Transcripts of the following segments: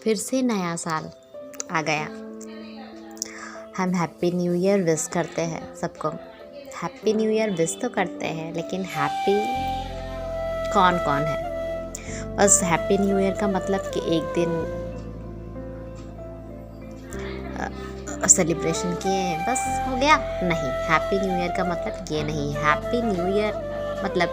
फिर से नया साल आ गया। हम हैप्पी न्यू ईयर विश करते हैं सबको। हैप्पी न्यू ईयर विश तो करते हैं, लेकिन हैप्पी कौन कौन है? बस हैप्पी न्यू ईयर का मतलब कि एक दिन सेलिब्रेशन किए बस हो गया? नहीं, हैप्पी न्यू ईयर का मतलब ये नहीं है। हैप्पी न्यू ईयर मतलब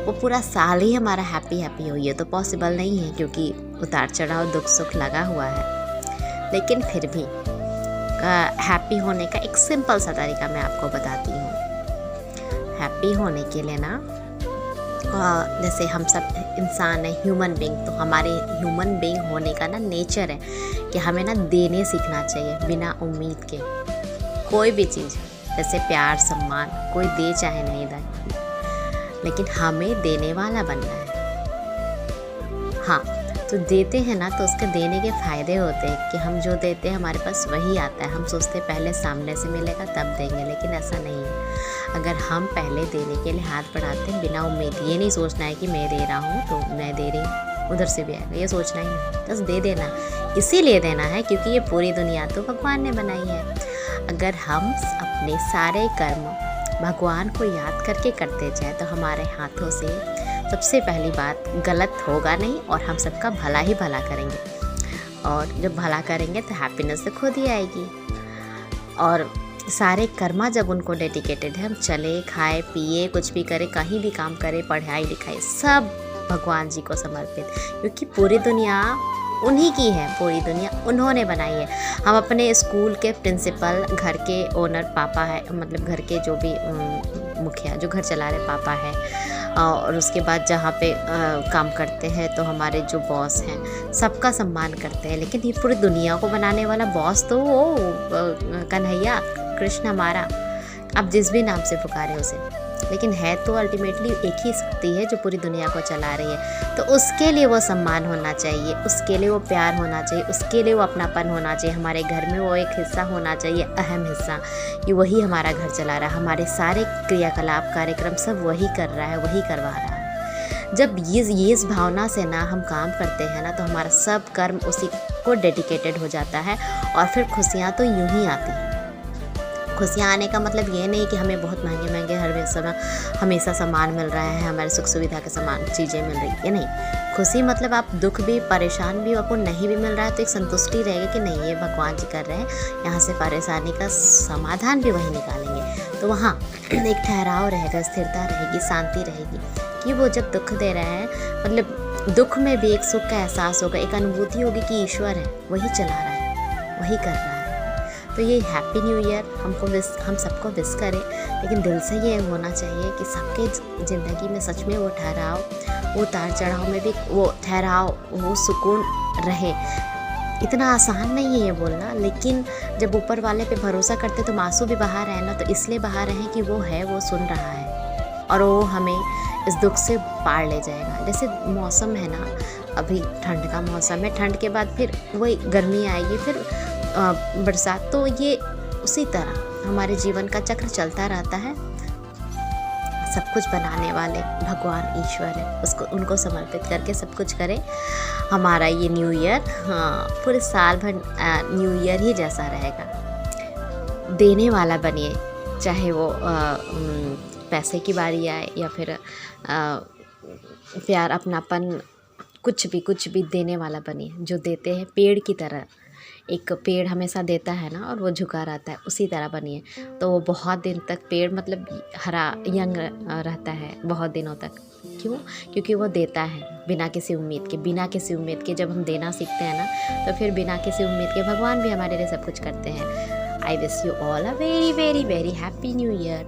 वो पूरा साल ही हमारा हैप्पी हैप्पी हो, ये तो पॉसिबल नहीं है क्योंकि उतार चढ़ाव दुख सुख लगा हुआ है। लेकिन फिर भी हैप्पी होने का एक सिंपल सा तरीका मैं आपको बताती हूँ। हैप्पी होने के लिए ना, जैसे हम सब इंसान है, ह्यूमन बीइंग, तो हमारे ह्यूमन बीइंग होने का ना नेचर है कि हमें ना देने सीखना चाहिए बिना उम्मीद के। कोई भी चीज़, जैसे प्यार सम्मान, कोई दे चाहे नहीं दे, लेकिन हमें देने वाला बनना है। हाँ, तो देते हैं ना तो उसके देने के फ़ायदे होते हैं कि हम जो देते हैं हमारे पास वही आता है। हम सोचते पहले सामने से मिलेगा तब देंगे, लेकिन ऐसा नहीं है। अगर हम पहले देने के लिए हाथ बढ़ाते हैं बिना उम्मीद, ये नहीं सोचना है कि मैं दे रहा हूँ तो मैं दे रही हूँ उधर से भी आएगा, ये सोचना ही नहीं। बस दे देना, इसीलिए देना है क्योंकि ये पूरी दुनिया तो भगवान ने बनाई है। अगर हम अपने सारे कर्म भगवान को याद करके करते जाए तो हमारे हाथों से सबसे पहली बात गलत होगा नहीं और हम सबका भला ही भला करेंगे। और जब भला करेंगे तो हैप्पीनेस तो खुद ही आएगी। और सारे कर्मा जब उनको डेडिकेटेड है, हम चले खाए पिए कुछ भी करें, कहीं भी काम करें, पढ़ाई लिखाई सब भगवान जी को समर्पित, क्योंकि पूरी दुनिया उन्हीं की है, पूरी दुनिया उन्होंने बनाई है। हम अपने स्कूल के प्रिंसिपल, घर के ओनर पापा है, मतलब घर के जो भी मुखिया जो घर चला रहे पापा है, और उसके बाद जहाँ पे काम करते हैं तो हमारे जो बॉस हैं सबका सम्मान करते हैं। लेकिन ये पूरी दुनिया को बनाने वाला बॉस तो वो कन्हैया कृष्ण हमारा, आप जिस भी नाम से पुकारे उसे, लेकिन है तो अल्टीमेटली एक ही शक्ति है जो पूरी दुनिया को चला रही है। तो उसके लिए वो सम्मान होना चाहिए, उसके लिए वो प्यार होना चाहिए, उसके लिए वो अपनापन होना चाहिए। हमारे घर में वो एक हिस्सा होना चाहिए, अहम हिस्सा, कि वही हमारा घर चला रहा है, हमारे सारे क्रियाकलाप कार्यक्रम सब वही कर रहा है, वही करवा रहा है। जब ये इस भावना से ना हम काम करते हैं ना, तो हमारा सब कर्म उसी को डेडिकेटेड हो जाता है और फिर खुशियाँ तो यूँ ही आती हैं। खुशियाँ आने का मतलब ये नहीं कि हमें बहुत महंगे महंगे हर समय हमेशा सामान मिल रहा है, हमारे सुख सुविधा के सामान चीज़ें मिल रही है, नहीं। खुशी मतलब आप दुख भी परेशान भी आपको नहीं भी मिल रहा है तो एक संतुष्टि रहेगी कि नहीं, ये भगवान जी कर रहे हैं, यहाँ से परेशानी का समाधान भी वही निकालेंगे। तो वहाँ एक ठहराव रहेगा, स्थिरता रहेगी, शांति रहेगी कि वो जब दुख दे रहे हैं, मतलब दुख में भी एक सुख का एहसास होगा, एक अनुभूति होगी कि ईश्वर है, वही चला रहा है, वही कर रहा है। तो ये हैप्पी न्यू ईयर हम सबको विश करें, लेकिन दिल से ये होना चाहिए कि सबके ज़िंदगी में सच में वो ठहराव, वो उतार चढ़ाव में भी वो ठहराव, वो सुकून रहे। इतना आसान नहीं है ये बोलना, लेकिन जब ऊपर वाले पे भरोसा करते तो आंसू भी बहा रहे हैं ना, तो इसलिए बहा रहे हैं कि वो है, वो सुन रहा है और वो हमें इस दुख से पार ले जाएगा। जैसे मौसम है ना, अभी ठंड का मौसम है, ठंड के बाद फिर वही गर्मी आएगी, फिर बरसात, तो ये उसी तरह हमारे जीवन का चक्र चलता रहता है। सब कुछ बनाने वाले भगवान ईश्वर है, उसको उनको समर्पित करके सब कुछ करें। हमारा ये न्यू ईयर, हाँ, पूरे साल भर न्यू ईयर ही जैसा रहेगा। देने वाला बनिए, चाहे वो पैसे की बारी आए या फिर प्यार अपनापन, कुछ भी देने वाला बनिए। जो देते हैं पेड़ की तरह, एक पेड़ हमेशा देता है ना और वो झुका रहता है, उसी तरह बनिए। तो वो बहुत दिन तक पेड़ मतलब हरा यंग रहता है बहुत दिनों तक। क्यों? क्योंकि वो देता है बिना किसी उम्मीद के। जब हम देना सीखते हैं ना, तो फिर बिना किसी उम्मीद के भगवान भी हमारे लिए सब कुछ करते हैं। I wish you all a very very very happy new year.